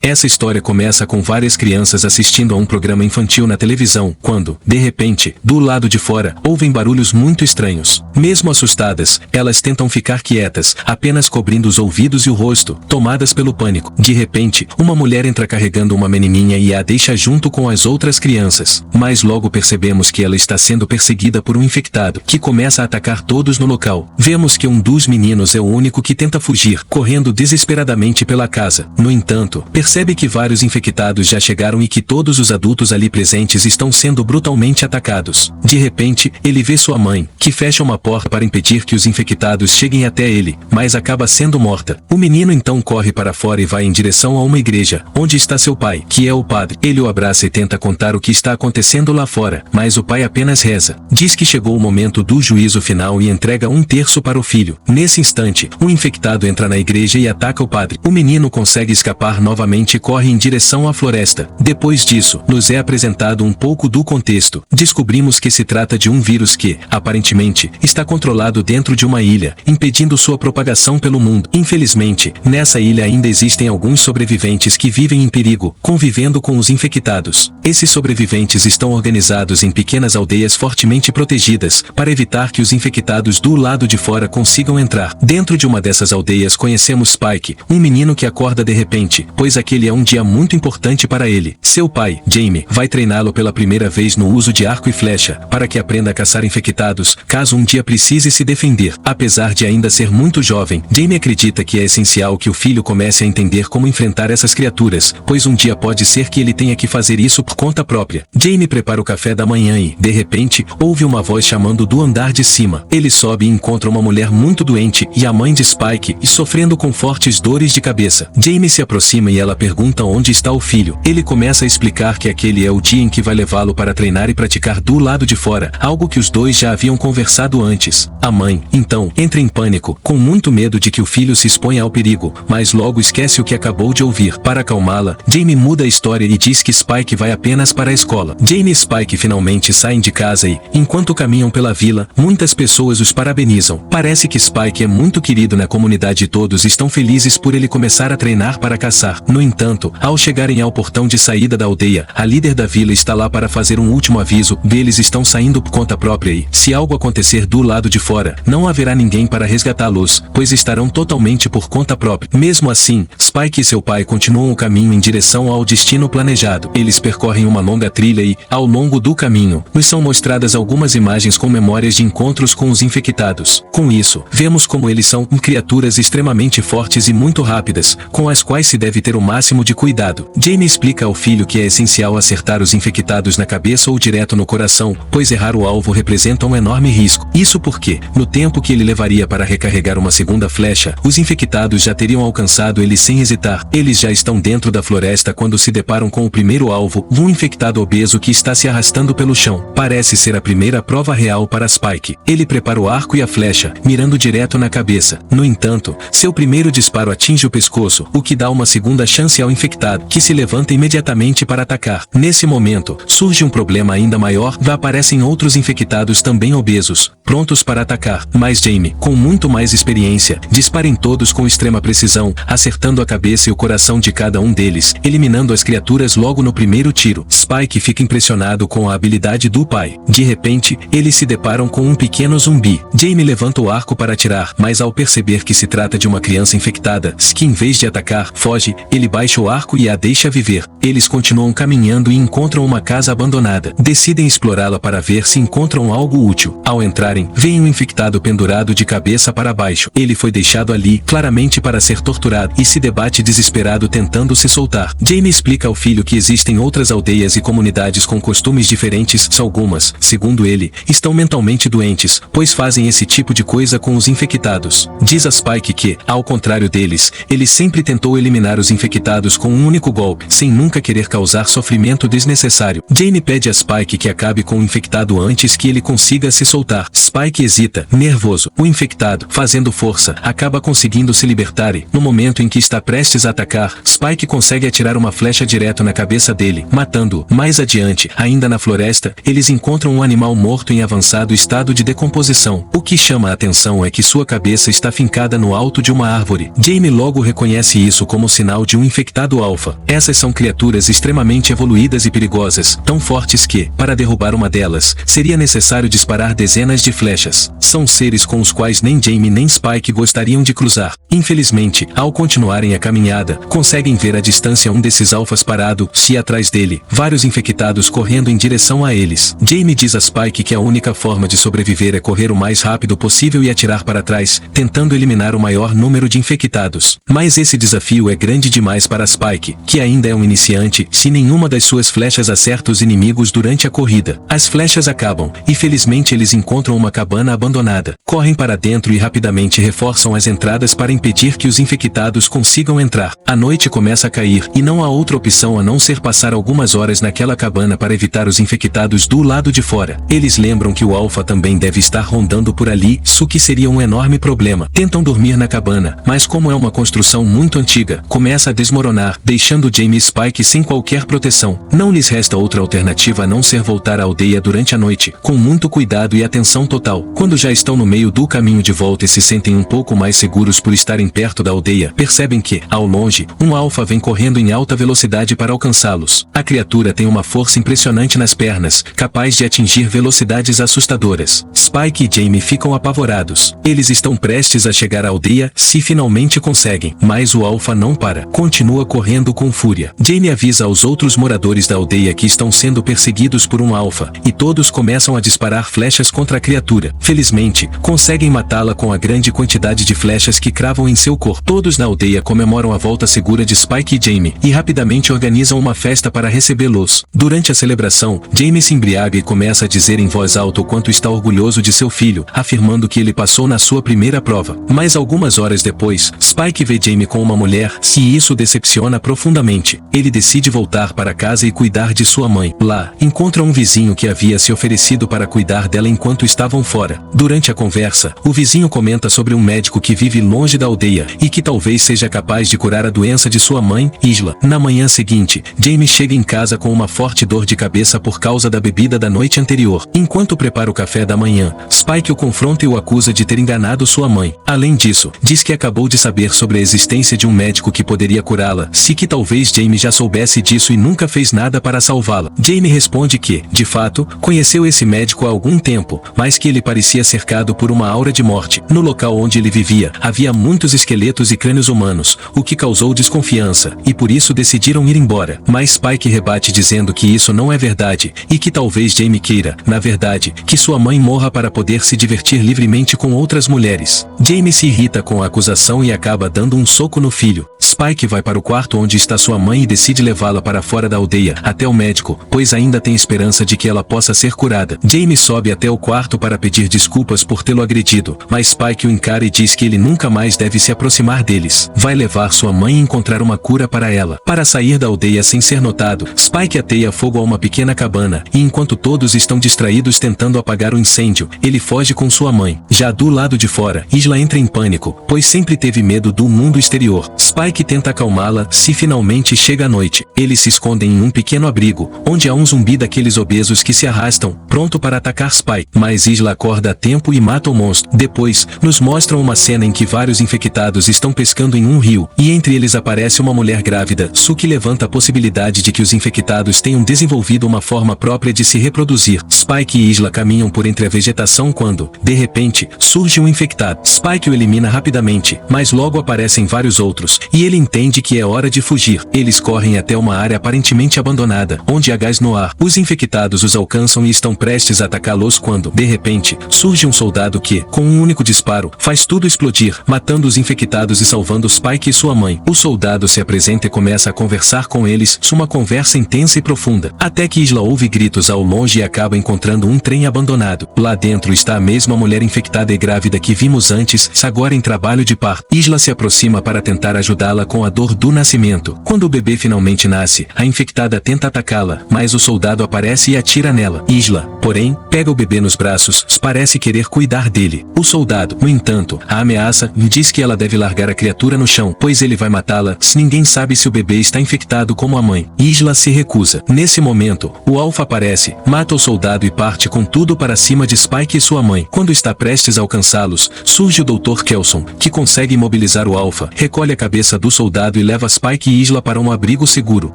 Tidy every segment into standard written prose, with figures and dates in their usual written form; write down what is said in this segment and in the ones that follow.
Essa história começa com várias crianças assistindo a um programa infantil na televisão, quando, de repente, do lado de fora, ouvem barulhos muito estranhos. Mesmo assustadas, elas tentam ficar quietas, apenas cobrindo os ouvidos e o rosto, tomadas pelo pânico. De repente, uma mulher entra carregando uma menininha e a deixa junto com as outras crianças. Mas logo percebemos que ela está sendo perseguida por um infectado, que começa a atacar todos no local. Vemos que um dos meninos é o único que tenta fugir, correndo desesperadamente pela casa. No entanto, percebe que vários infectados já chegaram e que todos os adultos ali presentes estão sendo brutalmente atacados. De repente, ele vê sua mãe, que fecha uma porta para impedir que os infectados cheguem até ele, mas acaba sendo morta. O menino então corre para fora e vai em direção a uma igreja, onde está seu pai, que é o padre. Ele o abraça e tenta contar o que está acontecendo lá fora, mas o pai apenas reza. Diz que chegou o momento do juízo final e entrega 1/3 para o filho. Nesse instante, um infectado entra na igreja e ataca o padre. O menino consegue escapar novamente e corre em direção à floresta. Depois disso, nos é apresentado um pouco do contexto. Descobrimos que se trata de um vírus que, aparentemente, está controlado dentro de uma ilha, impedindo sua propagação pelo mundo. Infelizmente, nessa ilha ainda existem alguns sobreviventes que vivem em perigo, convivendo com os infectados. Esses sobreviventes estão organizados em pequenas aldeias fortemente protegidas, para evitar que os infectados do lado de fora consigam entrar. Dentro de uma dessas aldeias conhecemos Spike, um menino que acorda de repente, pois aquele é um dia muito importante para ele. Seu pai, Jamie, vai treiná-lo pela primeira vez no uso de arco e flecha, para que aprenda a caçar infectados, caso um dia precise se defender. Apesar de ainda ser muito jovem, Jamie acredita que é essencial que o filho comece a entender como enfrentar essas criaturas, pois um dia pode ser que ele tenha que fazer isso por conta própria. Jamie prepara o café da manhã e, de repente, ouve uma voz chamando do andar de cima. Ele sobe e encontra uma mulher muito doente e a mãe de Spike, e sofrendo com fortes dores de cabeça. Jamie se aproxima e ela pergunta onde está o filho. Ele começa a explicar que aquele é o dia em que vai levá-lo para treinar e praticar do lado de fora, algo que os dois já haviam conversado antes. A mãe, então, entra em pânico, com muito medo de que o filho se exponha ao perigo, mas logo esquece o que acabou de ouvir. Para acalmá-la, Jamie muda a história e diz que Spike vai apenas para a escola. Jamie e Spike finalmente saem de casa e, enquanto caminham pela vila, muitas pessoas os parabenizam. Parece que Spike é muito querido na comunidade e todos estão felizes por ele começar a treinar para caçar. No entanto, ao chegarem ao portão de saída da aldeia, a líder da vila está lá para fazer um último aviso. Eles estão saindo por conta própria e, se algo acontecer do lado de fora, não haverá ninguém para resgatá-los, pois estarão totalmente por conta própria. Mesmo assim, Spike e seu pai continuam o caminho em direção ao destino planejado. Eles percorrem uma longa trilha e, ao longo do caminho, nos são mostradas algumas imagens com memórias de encontros com os infectados. Com isso, vemos como eles são criaturas extremamente fortes e muito rápidas, com as quais se deve ter o máximo de cuidado. Jamie explica ao filho que é essencial acertar os infectados na cabeça ou direto no coração, pois errar o alvo representa um enorme risco. Isso porque, no tempo que ele levaria para recarregar uma segunda flecha, os infectados já teriam alcançado ele sem hesitar. Eles já estão dentro da floresta quando se deparam com o primeiro alvo, um infectado obeso que está se arrastando pelo chão. Parece ser a primeira prova real para Spike. Ele prepara o arco e a flecha, mirando direto na cabeça. No entanto, seu primeiro disparo atinge o pescoço, o que dá uma segunda chance ao infectado, que se levanta imediatamente para atacar. Nesse momento, surge um problema ainda maior. Aparecem outros infectados também obesos, prontos para atacar. Mas Jamie, com muito mais experiência, dispara em todos com extrema precisão, acertando a cabeça e o coração de cada um deles, eliminando as criaturas logo no primeiro tiro. Spike fica impressionado com a habilidade do pai. De repente, eles se deparam com um pequeno zumbi. Jamie levanta o arco para atirar, mas ao perceber que se trata de uma criança infectada, que em vez de atacar, foge, ele baixa o arco e a deixa viver. Eles continuam caminhando e encontram uma casa abandonada. Decidem explorá-la para ver se encontram algo útil. Ao entrarem, veem um infectado pendurado de cabeça para baixo. Ele foi deixado ali, claramente para ser torturado, e se debate desesperado tentando se soltar. Jamie explica ao filho que existem outras aldeias e comunidades com costumes diferentes. Algumas, segundo ele, estão mentalmente doentes, pois fazem esse tipo de coisa com os infectados. Diz a Spike que, ao contrário deles, ele sempre tentou eliminar os infectados com um único golpe, sem nunca querer causar sofrimento desnecessário. Jamie pede a Spike que acabe com o infectado antes que ele consiga se soltar. Spike hesita, nervoso. O infectado, fazendo força, acaba conseguindo se libertar e, no momento em que está prestes a atacar, Spike consegue atirar uma flecha direto na cabeça dele, matando-o. Mais adiante, ainda na floresta, eles encontram um animal morto em avançado estado de decomposição. O que chama a atenção é que sua cabeça está fincada no alto de uma árvore. Jamie logo reconhece isso como sinal de um infectado alfa. Essas são criaturas extremamente evoluídas e perigosas, tão fortes que, para derrubar uma delas, seria necessário disparar dezenas de flechas. São seres com os quais nem Jamie nem Spike gostariam de cruzar. Infelizmente, ao continuarem a caminhada, conseguem ver à distância um desses alfas parado, e atrás dele, vários infectados correndo em direção a eles. Jamie diz a Spike que a única forma de sobreviver é correr o mais rápido possível e atirar para trás, tentando eliminar o maior número de infectados. Mas esse desafio é grande demais para Spike, que ainda é um iniciante, se nenhuma das suas flechas acerta os inimigos durante a corrida. As flechas acabam, e felizmente eles encontram uma cabana abandonada. Correm para dentro e rapidamente reforçam as entradas para impedir que os infectados consigam entrar. A noite começa a cair, e não há outra opção a não ser passar algumas horas naquela cabana para evitar os infectados do lado de fora. Eles lembram que o alfa também deve estar rondando por ali, isso que seria um enorme problema. Tentam dormir na cabana, mas como é uma construção muito antiga, começa a desmoronar, deixando Jamie e Spike sem qualquer proteção. Não lhes resta outra alternativa a não ser voltar à aldeia durante a noite, com muito cuidado e atenção total. Quando já estão no meio do caminho de volta e se sentem um pouco mais seguros por estarem perto da aldeia, percebem que, ao longe, um alfa vem correndo em alta velocidade para alcançá-los. A criatura tem uma força impressionante nas pernas, capaz de atingir velocidades assustadoras. Spike e Jamie ficam apavorados. Eles estão prestes a chegar à aldeia, se finalmente conseguem, mas o alfa não para. Continua correndo com fúria. Jamie avisa aos outros moradores da aldeia que estão sendo perseguidos por um alfa, e todos começam a disparar flechas contra a criatura. Felizmente, conseguem matá-la com a grande quantidade de flechas que cravam em seu corpo. Todos na aldeia comemoram a volta segura de Spike e Jamie, e rapidamente organizam uma festa para recebê-los. Durante a celebração, Jamie se embriaga e começa a dizer em voz alta o quanto está orgulhoso de seu filho, afirmando que ele passou na sua primeira prova. Mas algumas horas depois, Spike vê Jamie com uma mulher, e isso o decepciona profundamente. Ele decide voltar para casa e cuidar de sua mãe. Lá, encontra um vizinho que havia se oferecido para cuidar dela enquanto estavam fora. Durante a conversa, o vizinho comenta sobre um médico que vive longe da aldeia e que talvez seja capaz de curar a doença de sua mãe, Isla. Na manhã seguinte, Jamie chega em casa com uma forte dor de cabeça por causa da bebida da noite anterior. Enquanto prepara o café da manhã, Spike o confronta e o acusa de ter enganado sua mãe. Além disso, diz que acabou de saber sobre a existência de um médico que poderia curá-la, se que talvez Jamie já soubesse disso e nunca fez nada para salvá-la. Jamie responde que, de fato, conheceu esse médico há algum tempo, mas que ele parecia cercado por uma aura de morte. No local onde ele vivia, havia muitos esqueletos e crânios humanos, o que causou desconfiança, e por isso decidiram ir embora. Mas Spike rebate dizendo que isso não é verdade, e que talvez Jamie queira, na verdade, que sua mãe morra para poder se divertir livremente com outras mulheres. Jamie se irrita com a acusação e acaba dando um soco no filho. Spike vai para o quarto onde está sua mãe e decide levá-la para fora da aldeia, até o médico, pois ainda tem esperança de que ela possa ser curada. Jamie sobe até o quarto para pedir desculpas por tê-lo agredido, mas Spike o encara e diz que ele nunca mais deve se aproximar deles. Vai levar sua mãe a encontrar uma cura para ela. Para sair da aldeia sem ser notado, Spike ateia fogo a uma pequena cabana, e enquanto todos estão distraídos tentando apagar o incêndio, ele foge com sua mãe. Já do lado de fora, Isla entra em pânico, pois sempre teve medo do mundo exterior. Spike tenta acalmá-la, se finalmente chega a noite. Eles se escondem em um pequeno abrigo, onde há um zumbi daqueles obesos que se arrastam, pronto para atacar Spike. Mas Isla acorda a tempo e mata o monstro. Depois, nos mostram uma cena em que vários infectados estão pescando em um rio, e entre eles aparece uma mulher grávida, o que levanta a possibilidade de que os infectados tenham desenvolvido uma forma própria de se reproduzir. Spike e Isla caminham por entre a vegetação quando, de repente, surge um infectado. Spike o elimina rapidamente, mas logo aparecem vários outros, e ele entende que é hora de fugir. Eles correm até uma área aparentemente abandonada, onde há gás no ar. Os infectados os alcançam e estão prestes a atacá-los quando, de repente, surge um soldado que, com um único disparo, faz tudo explodir, matando os infectados e salvando Spike e sua mãe. O soldado se apresenta e começa a conversar com eles, uma conversa intensa e profunda, até que Isla ouve gritos ao longe e acaba encontrando um trem abandonado. Lá dentro está a mesma mulher infectada e grávida que vimos antes, agora em trabalho de parto. Isla se aproxima para tentar ajudá-la ela com a dor do nascimento. Quando o bebê finalmente nasce, a infectada tenta atacá-la, mas o soldado aparece e atira nela. Isla, porém, pega o bebê nos braços, parece querer cuidar dele. O soldado, no entanto, a ameaça e diz que ela deve largar a criatura no chão, pois ele vai matá-la se ninguém sabe se o bebê está infectado como a mãe. Isla se recusa. Nesse momento, o Alpha aparece, mata o soldado e parte com tudo para cima de Spike e sua mãe. Quando está prestes a alcançá-los, surge o Dr. Kelson, que consegue imobilizar o Alpha, recolhe a cabeça do soldado e leva Spike e Isla para um abrigo seguro.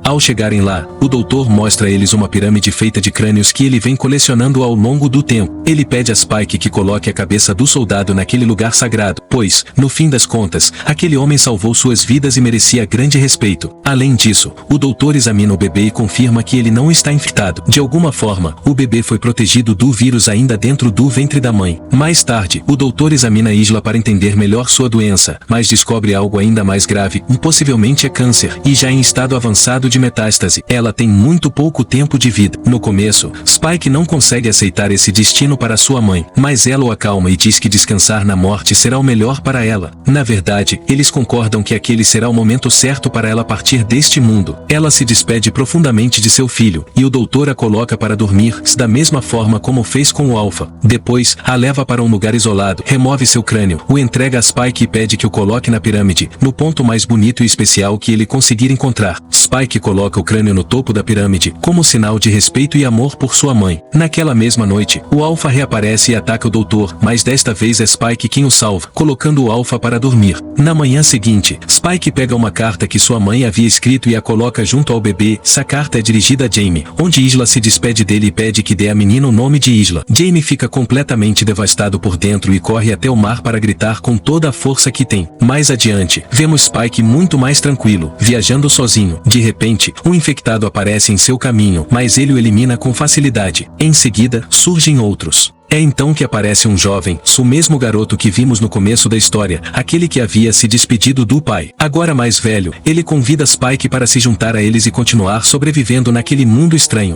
Ao chegarem lá, o doutor mostra a eles uma pirâmide feita de crânios que ele vem colecionando ao longo do tempo. Ele pede a Spike que coloque a cabeça do soldado naquele lugar sagrado, pois, no fim das contas, aquele homem salvou suas vidas e merecia grande respeito. Além disso, o doutor examina o bebê e confirma que ele não está infectado. De alguma forma, o bebê foi protegido do vírus ainda dentro do ventre da mãe. Mais tarde, o doutor examina Isla para entender melhor sua doença, mas descobre algo ainda mais grave, possivelmente é câncer, e já em estado avançado de metástase. Ela tem muito pouco tempo de vida. No começo, Spike não consegue aceitar esse destino para sua mãe, mas ela o acalma e diz que descansar na morte será o melhor para ela. Na verdade, eles concordam que aquele será o momento certo para ela partir deste mundo. Ela se despede profundamente de seu filho, e o doutor a coloca para dormir, da mesma forma como fez com o Alpha. Depois, a leva para um lugar isolado, remove seu crânio, o entrega a Spike e pede que o coloque na pirâmide, no ponto mais bonito e especial que ele conseguir encontrar. Spike coloca o crânio no topo da pirâmide, como sinal de respeito e amor por sua mãe. Naquela mesma noite, o Alpha reaparece e ataca o doutor, mas desta vez é Spike quem o salva, colocando o Alpha para dormir. Na manhã seguinte, Spike pega uma carta que sua mãe havia escrito e a coloca junto ao bebê. Essa carta é dirigida a Jamie, onde Isla se despede dele e pede que dê à menina o nome de Isla. Jamie fica completamente devastado por dentro e corre até o mar para gritar com toda a força que tem. Mais adiante, vemos Spike muito mais tranquilo, viajando sozinho. De repente, um infectado aparece em seu caminho, mas ele o elimina com facilidade. Em seguida, surgem outros. É então que aparece um jovem, o mesmo garoto que vimos no começo da história, aquele que havia se despedido do pai. Agora mais velho, ele convida Spike para se juntar a eles e continuar sobrevivendo naquele mundo estranho.